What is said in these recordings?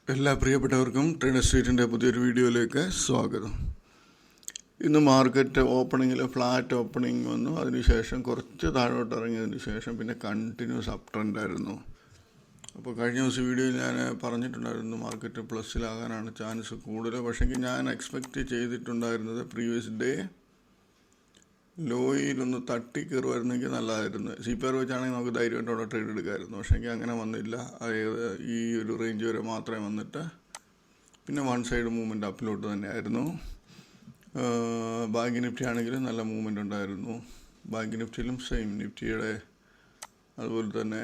എല്ലാ പ്രിയപ്പെട്ടവർക്കും ട്രേഡർ സ്ട്രീറ്റിൻ്റെ പുതിയൊരു വീഡിയോയിലേക്ക് സ്വാഗതം. ഇന്ന് മാർക്കറ്റ് ഓപ്പണിങ്ങിൽ ഫ്ലാറ്റ് ഓപ്പണിംഗ് വന്നു. അതിനുശേഷം കുറച്ച് താഴോട്ട് ഇറങ്ങിയതിന് ശേഷം പിന്നെ കണ്ടിന്യൂസ് അപ് ട്രെൻഡായിരുന്നു. അപ്പോൾ കഴിഞ്ഞ ദിവസം വീഡിയോയിൽ ഞാൻ പറഞ്ഞിട്ടുണ്ടായിരുന്നു മാർക്കറ്റ് പ്ലസ്സിലാകാനാണ് ചാൻസ് കൂടുതൽ. പക്ഷേങ്കിൽ ഞാൻ എക്സ്പെക്റ്റ് ചെയ്തിട്ടുണ്ടായിരുന്നത് പ്രീവിയസ് ഡേ ലോയിലൊന്ന് തട്ടിക്കയറുമായിരുന്നെങ്കിൽ നല്ലതായിരുന്നു. CPR വെച്ചാണെങ്കിൽ നമുക്ക് ധൈര്യമായിട്ട് അവിടെ ട്രേഡ് എടുക്കാമായിരുന്നു. പക്ഷേങ്കിൽ അങ്ങനെ വന്നില്ല. ഈ ഒരു റേഞ്ച് വരെ മാത്രമേ വന്നിട്ട് പിന്നെ വൺ സൈഡ് മൂവ്മെൻറ്റ് അപ്പിലോട്ട് തന്നെയായിരുന്നു. ബാങ്ക് നിഫ്റ്റി ആണെങ്കിലും നല്ല മൂവ്മെൻ്റ് ഉണ്ടായിരുന്നു. ബാങ്ക് നിഫ്റ്റിയിലും സെയിം നിഫ്റ്റിയുടെ അതുപോലെ തന്നെ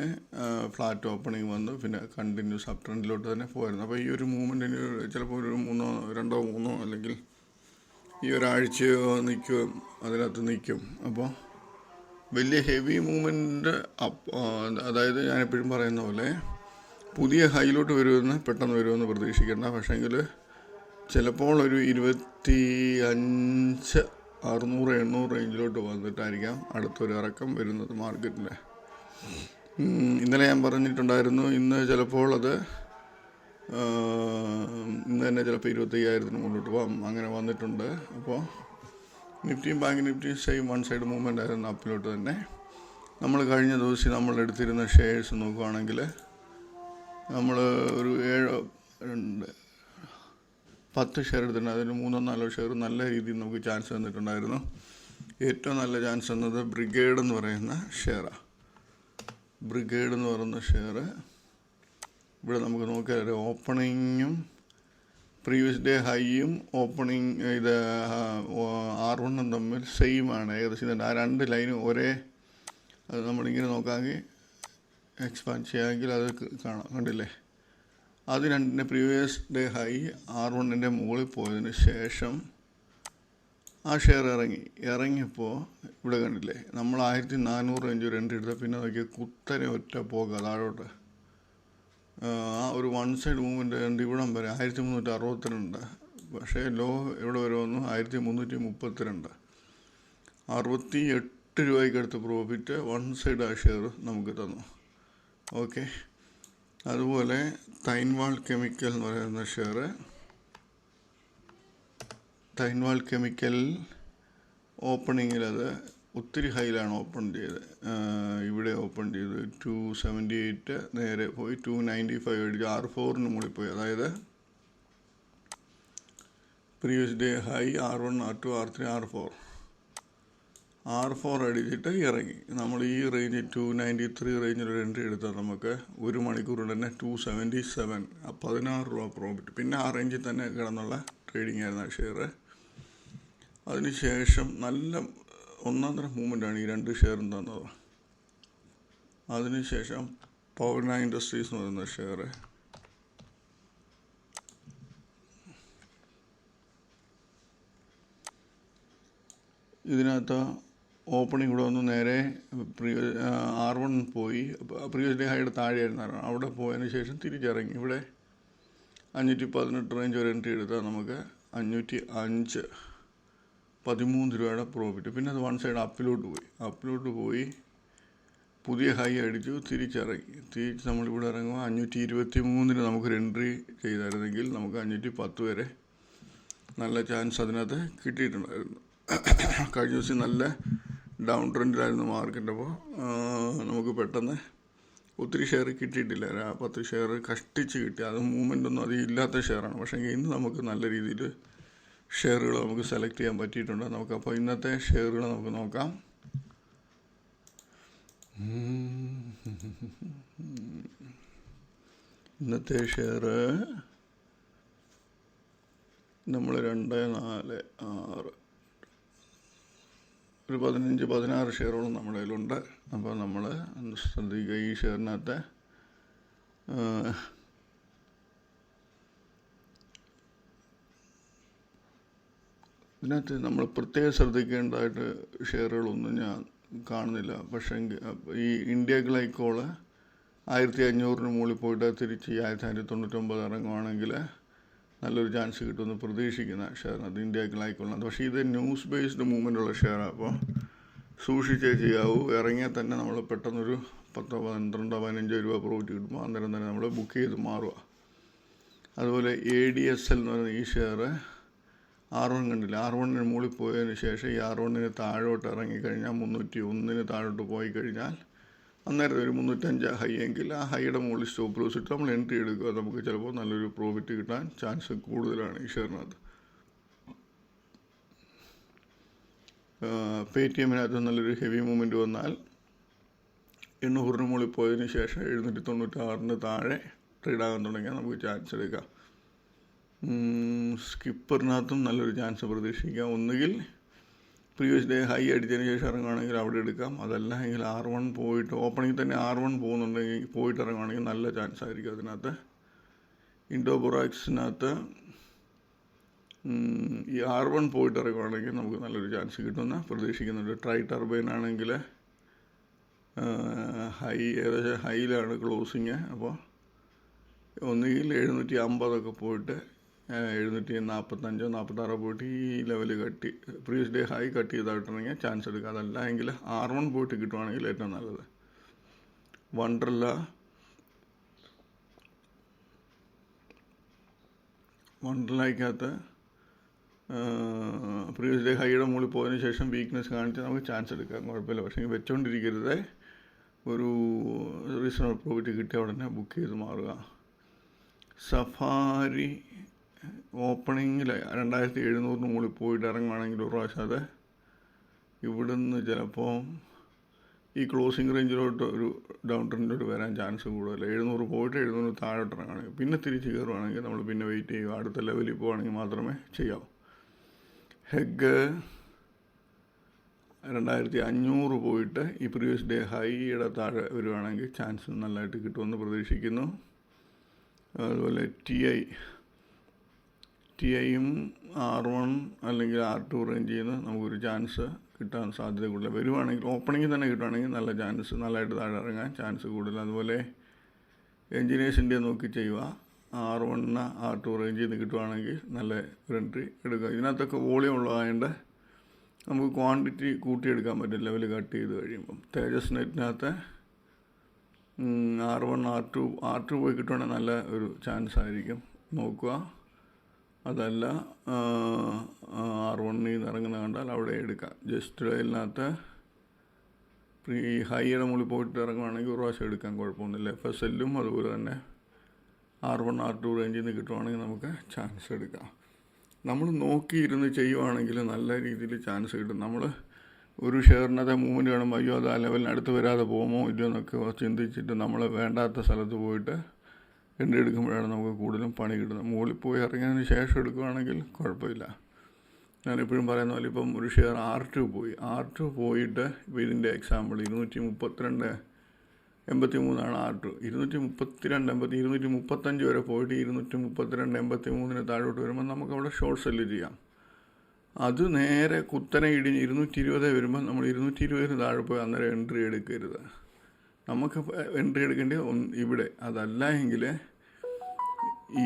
ഫ്ലാറ്റ് ഓപ്പണിങ് വന്നു. പിന്നെ കണ്ടിന്യൂസ് അപ് ട്രെൻഡിലോട്ട് തന്നെ പോയിരുന്നു. അപ്പോൾ ഈ ഒരു മൂവ്മെൻറ്റിന് ചിലപ്പോൾ ഒരു രണ്ടോ മൂന്നോ അല്ലെങ്കിൽ ഈ ഒരാഴ്ചയോ നിൽക്കും, അതിനകത്ത് നിൽക്കും. അപ്പോൾ വലിയ ഹെവി മൂവ്മെൻറ്റ് അതായത് ഞാനെപ്പോഴും പറയുന്ന പോലെ പുതിയ ഹൈയിലോട്ട് പെട്ടെന്ന് വരുമെന്ന് പ്രതീക്ഷിക്കേണ്ട. പക്ഷേങ്കിൽ ചിലപ്പോൾ ഒരു 25 600 800 റേഞ്ചിലോട്ട് വന്നിട്ടായിരിക്കാം അടുത്തൊരു ഇറക്കം വരുന്നത് മാർക്കറ്റിൽ. ഇന്നലെ ഞാൻ പറഞ്ഞിട്ടുണ്ടായിരുന്നു ഇന്ന് ചിലപ്പോൾ അത് ഇന്ന് തന്നെ ചിലപ്പോൾ 25,000 മുകളിലോട്ട് പോകാം. അങ്ങനെ വന്നിട്ടുണ്ട്. അപ്പോൾ നിഫ്റ്റിയും ബാങ്ക് നിഫ്റ്റിയും സെയിം വൺ സൈഡ് മൂവ്മെൻ്റ് ആയിരുന്നു അപ്പിലോട്ട് തന്നെ. നമ്മൾ കഴിഞ്ഞ ദിവസം നമ്മൾ എടുത്തിരുന്ന ഷെയർസ് നോക്കുകയാണെങ്കിൽ നമ്മൾ ഒരു 10 ഷെയർ എടുത്തിട്ടുണ്ട്. അതിൽ 3-4 ഷെയർ നല്ല രീതിയിൽ നമുക്ക് ചാൻസ് തന്നിട്ടുണ്ടായിരുന്നു. ഏറ്റവും നല്ല ചാൻസ് എന്നത് ബ്രിഗേഡ് എന്ന് പറയുന്ന ഷെയറാണ്. ബ്രിഗേഡ് എന്ന് പറയുന്ന ഷെയർ ഇവിടെ നമുക്ക് നോക്കിയാൽ ഓപ്പണിങ്ങും പ്രീവിയസ് ഡേ ഹൈയും ഓപ്പണിങ് ഇത് R1 തമ്മിൽ സെയിം ആണ്. ഏകദേശം ആ രണ്ട് ലൈനും ഒരേ. അത് നമ്മളിങ്ങനെ നോക്കാമെങ്കിൽ എക്സ്പാൻഡ് ചെയ്യാമെങ്കിൽ അത് കാണാം. കണ്ടില്ലേ? അത് രണ്ടിൻ്റെ പ്രീവിയസ് ഡേ ഹൈ R1 മുകളിൽ പോയതിന് ശേഷം ആ ഷെയർ ഇറങ്ങിയപ്പോൾ ഇവിടെ കണ്ടില്ലേ, നമ്മൾ 1400 റേഞ്ച് ഒരു എൻട്രി എടുത്താൽ പിന്നെ നോക്കിയാൽ കുത്തനെ ഒറ്റ പോകുക താഴോട്ട്. ആ ഒരു വൺ സൈഡ് മൂവ്മെൻറ്റ് ഉണ്ട്. ഇവിടം വരെ 1362. പക്ഷേ ലോ എവിടെ വരെ വന്നു? 1332. 68 രൂപയ്ക്കടുത്ത് പ്രോഫിറ്റ് വൺ സൈഡ് ആ ഷെയർ നമുക്ക് തന്നു. ഓക്കെ. അതുപോലെ തൈൻവാൾ കെമിക്കൽ എന്ന് പറയുന്ന ഷെയർ, തൈൻവാൾ കെമിക്കൽ ഓപ്പണിങ്ങിൽ അത് ഒത്തിരി ഹൈയിലാണ് ഓപ്പൺ ചെയ്ത്. ഇവിടെ ഓപ്പൺ ചെയ്ത് 278 നേരെ പോയി 295 അടിച്ച് R4 മുകളിൽ പോയി. അതായത് previous day high R1 R2 R3 R4 അടിച്ചിട്ട് ഇറങ്ങി. നമ്മൾ ഈ റേഞ്ച് 293 റേഞ്ചിലൊരു എൻട്രി എടുത്താൽ നമുക്ക് ഒരു മണിക്കൂർ തന്നെ 277, 16 രൂപ പ്രോഫിറ്റ്. പിന്നെ ആ റേഞ്ചിൽ തന്നെ കിടന്നുള്ള ട്രേഡിംഗ് ആയിരുന്നു ആ ഷെയർ. അതിനുശേഷം നല്ല ഒന്നാന്തര മൂവ്മെൻറ്റാണ് ഈ രണ്ട് ഷെയറും തന്നത്. അതിനുശേഷം പവർന ഇൻഡസ്ട്രീസ് എന്ന് പറയുന്ന ഷെയർ, ഇതിനകത്ത് ഓപ്പണിംഗ് ഇവിടെ വന്ന് നേരെ R1 പോയി. പ്രീവിയസ് ഡേ ഹൈയുടെ താഴെയായിരുന്നു. അവിടെ പോയതിന് ശേഷം തിരിച്ചിറങ്ങി. ഇവിടെ 518 റേഞ്ച് ഒരു എൻട്രി എടുത്താൽ നമുക്ക് 505 13 രൂപയുടെ പ്രോഫിറ്റ്. പിന്നെ അത് വൺ സൈഡ് അപ്പിലോട്ട് പോയി പുതിയ ഹൈ അടിച്ചു, തിരിച്ച് നമ്മളിവിടെ ഇറങ്ങുമ്പോൾ 523 നമുക്കൊരു എൻട്രി ചെയ്തായിരുന്നെങ്കിൽ നമുക്ക് 510 വരെ നല്ല ചാൻസ് അതിനകത്ത് കിട്ടിയിട്ടുണ്ടായിരുന്നു. കഴിഞ്ഞ ദിവസം നല്ല ഡൗൺ ട്രെൻഡിലായിരുന്നു മാർക്കറ്റ്. അപ്പോൾ നമുക്ക് പെട്ടെന്ന് ഒത്തിരി ഷെയർ കിട്ടിയിട്ടില്ല. 10 ഷെയർ കഷ്ടിച്ച് കിട്ടി. അത് മൂവ്മെൻ്റ് ഒന്നും അധികം ഇല്ലാത്ത ഷെയറാണ്. പക്ഷേ ഇന്ന് നമുക്ക് നല്ല രീതിയിൽ ഷെയറുകൾ നമുക്ക് സെലക്ട് ചെയ്യാൻ പറ്റിയിട്ടുണ്ട്. നമുക്കപ്പോൾ ഇന്നത്തെ ഷെയറുകൾ നമുക്ക് നോക്കാം. ഇന്നത്തെ ഷെയർ നമ്മൾ 2, 4, 6 ഒരു 15-16 ഷെയറുകളും നമ്മുടെ കയ്യിലുണ്ട്. അപ്പോൾ നമ്മൾ ശ്രദ്ധിക്കുക, ഈ ഷെയറിനകത്ത് ഇതിനകത്ത് നമ്മൾ പ്രത്യേകം ശ്രദ്ധിക്കേണ്ടതായിട്ട് ഷെയറുകളൊന്നും ഞാൻ കാണുന്നില്ല. പക്ഷേ ഈ ഇന്ത്യ ഗ്ലൈക്കോള് 1500 മുകളിൽ പോയിട്ട് തിരിച്ച് 1199 ഇറങ്ങുവാണെങ്കിൽ നല്ലൊരു ചാൻസ് കിട്ടുമെന്ന് പ്രതീക്ഷിക്കുന്ന ഷെയറിനകത്ത് ഇന്ത്യ ഗ്ലൈക്കോളിനകത്ത്. പക്ഷേ ഇത് ന്യൂസ് ബേസ്ഡ് മൂവ്മെൻ്റ് ഉള്ള ഷെയറാണ്. അപ്പോൾ സൂക്ഷിച്ചേ ചെയ്യാവൂ. ഇറങ്ങിയാൽ തന്നെ നമ്മൾ പെട്ടെന്നൊരു 10, 12, 15 രൂപ പ്രോഫിറ്റ് കിട്ടുമ്പോൾ അന്നേരം തന്നെ നമ്മൾ ബുക്ക് ചെയ്ത് മാറുക. അതുപോലെ ADSL എന്ന് പറയുന്ന ഈ ഷെയർ R1 കണ്ടില്ല, R1 മുകളിൽ പോയതിന് ശേഷം ഈ R1 താഴോട്ട് ഇറങ്ങിക്കഴിഞ്ഞാൽ 301 താഴോട്ട് പോയി കഴിഞ്ഞാൽ അന്നേരം ഒരു 305 ഹൈ എങ്കിൽ ആ ഹൈയുടെ മുകളിൽ സ്റ്റോപ്പ് ലോസ് ഇട്ട് നമ്മൾ എൻട്രി എടുക്കുക. നമുക്ക് ചിലപ്പോൾ നല്ലൊരു പ്രോഫിറ്റ് കിട്ടാൻ ചാൻസ് കൂടുതലാണ് ഈ ഷെയറിനകത്ത്. പേടിഎമ്മിനകത്ത് നല്ലൊരു ഹെവി മൂവ്മെൻറ്റ് വന്നാൽ 800 മുകളിൽ പോയതിന് ശേഷം 796 താഴെ ട്രേഡാകാൻ തുടങ്ങിയാൽ നമുക്ക് ചാൻസ് എടുക്കാം. സ്കിപ്പറിനകത്തും നല്ലൊരു ചാൻസ് പ്രതീക്ഷിക്കാം. ഒന്നുകിൽ പ്രീവിയസ് ഡേ ഹൈ അടിച്ചതിന് ശേഷം ഇറങ്ങുകയാണെങ്കിൽ അവിടെ എടുക്കാം. അതല്ല എങ്കിൽ R1 പോയിട്ട് ഓപ്പണിങ്ങിൽ തന്നെ R1 പോകുന്നുണ്ടെങ്കിൽ പോയിട്ട് ഇറങ്ങുകയാണെങ്കിൽ നല്ല ചാൻസ് ആയിരിക്കും അതിനകത്ത്. ഇൻഡോബൊറാക്സിനകത്ത് ഈ R1 പോയിട്ട് ഇറങ്ങുകയാണെങ്കിൽ നമുക്ക് നല്ലൊരു ചാൻസ് കിട്ടുമെന്ന് പ്രതീക്ഷിക്കുന്നുണ്ട്. ട്രൈ ടർബൈൻ ആണെങ്കിൽ ഏകദേശം ഹൈയിലാണ് ക്ലോസിങ്. അപ്പോൾ ഒന്നുകിൽ 750 പോയിട്ട് 745 46 പോയിട്ട് ഈ level previous day high cut ചെയ്തായിട്ടുണ്ടെങ്കിൽ ചാൻസ് എടുക്കുക. അതല്ല എങ്കിൽ R1 പോയിട്ട് കിട്ടുവാണെങ്കിൽ ഏറ്റവും നല്ലത്. വണ്ടർലയ്ക്കകത്ത് പ്രീവിയസ് ഡേ ഹൈയുടെ മുകളിൽ പോയതിന് ശേഷം വീക്ക്നെസ് കാണിച്ച് നമുക്ക് ചാൻസ് എടുക്കാം, കുഴപ്പമില്ല. പക്ഷേ വെച്ചുകൊണ്ടിരിക്കരുത്. ഒരു റീസണബിൾ പ്രോഫിറ്റ് കിട്ടിയ ഉടനെ ബുക്ക് ചെയ്ത് മാറുക. സഫാരി ഓപ്പണിങ്ങിൽ 2700 മുകളിൽ പോയിട്ട് ഇറങ്ങുകയാണെങ്കിൽ ഒരു പ്രാവശ്യം അത് ഇവിടുന്ന് ചിലപ്പോൾ ഈ ക്ലോസിങ് റേഞ്ചിലോട്ട് ഒരു ഡൗൺ ട്രെൻഡിലോട്ട് വരാൻ ചാൻസ് കൂടുതൽ. 700 പോയിട്ട് 700 താഴോട്ട് ഇറങ്ങുകയാണെങ്കിൽ പിന്നെ തിരിച്ച് കയറുകയാണെങ്കിൽ നമ്മൾ പിന്നെ വെയിറ്റ് ചെയ്യുക. അടുത്ത ലെവലിൽ പോവുകയാണെങ്കിൽ മാത്രമേ ചെയ്യാവൂ. ഹെഗ് 2500 പോയിട്ട് ഈ പ്രീവിയസ് ഡേ ഹൈയുടെ താഴെ വരുവാണെങ്കിൽ ചാൻസ് നല്ലതായിട്ട് കിട്ടുമെന്ന് പ്രതീക്ഷിക്കുന്നു. അതുപോലെ TIയും R1 അല്ലെങ്കിൽ R2 റേഞ്ചിൽ നിന്ന് നമുക്കൊരു ചാൻസ് കിട്ടാൻ സാധ്യത കൂടുതൽ. വരുവാണെങ്കിൽ ഓപ്പണിങ്ങിൽ തന്നെ കിട്ടുവാണെങ്കിൽ നല്ല ചാൻസ്, നല്ലതായിട്ട് താഴെ ഇറങ്ങാൻ ചാൻസ് കൂടുതൽ. അതുപോലെ എൻജിനീയേഴ്സ് ഇന്ത്യ നോക്കി ചെയ്യുക. R1 R2 റേഞ്ചിൽ നിന്ന് കിട്ടുവാണെങ്കിൽ നല്ല ഒരു എൻട്രി എടുക്കുക. ഇതിനകത്തൊക്കെ വോളിയം ഉള്ളതായതുകൊണ്ട് നമുക്ക് ക്വാണ്ടിറ്റി കൂട്ടിയെടുക്കാൻ പറ്റും ലെവൽ കട്ട് ചെയ്ത് കഴിയുമ്പം. തേജസ് നെറ്റിനകത്ത് R1 R2 പോയി കിട്ടുവാണെങ്കിൽ നല്ല ഒരു ചാൻസ് ആയിരിക്കും, നോക്കുക. അതല്ല R1 ഇറങ്ങുന്ന കണ്ടാൽ അവിടെ എടുക്കാം. ജസ്റ്റ് ഡയലിനകത്ത് ഈ ഹൈയുടെ മുകളിൽ പോയിട്ട് ഇറങ്ങുവാണെങ്കിൽ ഒരു പ്രാവശ്യം എടുക്കാൻ കുഴപ്പമൊന്നുമില്ല. FSLും അതുപോലെ തന്നെ R1 R2 റേഞ്ചിൽ നിന്ന് കിട്ടുവാണെങ്കിൽ നമുക്ക് ചാൻസ് എടുക്കാം. നമ്മൾ നോക്കിയിരുന്ന് ചെയ്യുവാണെങ്കിൽ നല്ല രീതിയിൽ ചാൻസ് കിട്ടും. നമ്മൾ ഒരു ഷെയറിനകത്തെ മൂവ്മെൻറ്റ് കാണുമ്പോൾ അയ്യോ അത് ആ ലെവലിന് അടുത്ത് വരാതെ പോകുമോ ഇല്ലയോ എന്നൊക്കെ ചിന്തിച്ചിട്ട് നമ്മൾ വേണ്ടാത്ത സ്ഥലത്ത് പോയിട്ട് എൻട്രി എടുക്കുമ്പോഴാണ് നമുക്ക് കൂടുതലും പണി കിട്ടുന്നത്. മുകളിൽ പോയി ഇറങ്ങിയതിന് ശേഷം എടുക്കുകയാണെങ്കിൽ കുഴപ്പമില്ല. ഞാനെപ്പോഴും പറയുന്ന പോലെ ഇപ്പം ഒരു ഷെയർ R2 പോയിട്ട് ഇപ്പോൾ ഇതിൻ്റെ എക്സാമ്പിൾ 232.83 R2. 235 വരെ പോയിട്ട് 232.83 താഴോട്ട് വരുമ്പോൾ നമുക്കവിടെ ഷോർട്ട് സെല്ല് ചെയ്യാം. അത് നേരെ കുത്തനെ ഇടിഞ്ഞ് 220 വരുമ്പോൾ നമ്മൾ 220 താഴെ പോയി അന്നേരം എൻട്രി എടുക്കരുത്. നമുക്ക് എൻട്രി എടുക്കേണ്ടത് ഇവിടെ. അതല്ല എങ്കിൽ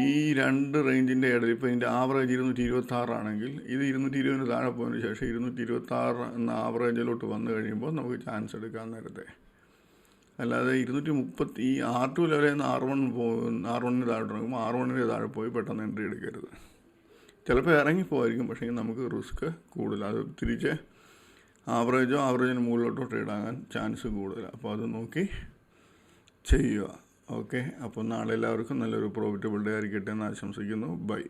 ഈ രണ്ട് റേഞ്ചിൻ്റെ ഇടയിൽ ഇപ്പോൾ ഇതിൻ്റെ ആവറേജ് 226 ആണെങ്കിൽ ഇത് 220 താഴെ പോയതിന് ശേഷം 226 എന്ന ആവറേജിലോട്ട് വന്നു കഴിയുമ്പോൾ നമുക്ക് ചാൻസ് എടുക്കാൻ നേരത്തെ. അല്ലാതെ 230 ഈ R2 ലെവലിൽ നിന്ന് R1 താഴോട്ട് ഇറങ്ങുമ്പോൾ R1 താഴെ പോയി പെട്ടെന്ന് എൻട്രി എടുക്കരുത്. ചിലപ്പോൾ ഇറങ്ങിപ്പോയിരിക്കും, പക്ഷേ നമുക്ക് റിസ്ക് കൂടുതൽ. അത് തിരിച്ച് ആവറേജിന് മുകളിലോട്ടോ ട്രേഡാകാൻ ചാൻസ് കൂടുതൽ. അപ്പോൾ അത് നോക്കി ചെയ്യുക. ഓക്കെ, അപ്പോൾ നാളെ എല്ലാവർക്കും നല്ലൊരു പ്രോഫിറ്റബിൾ ഡേ ആയിരിക്കട്ടെ എന്ന് ആശംസിക്കുന്നു. ബൈ.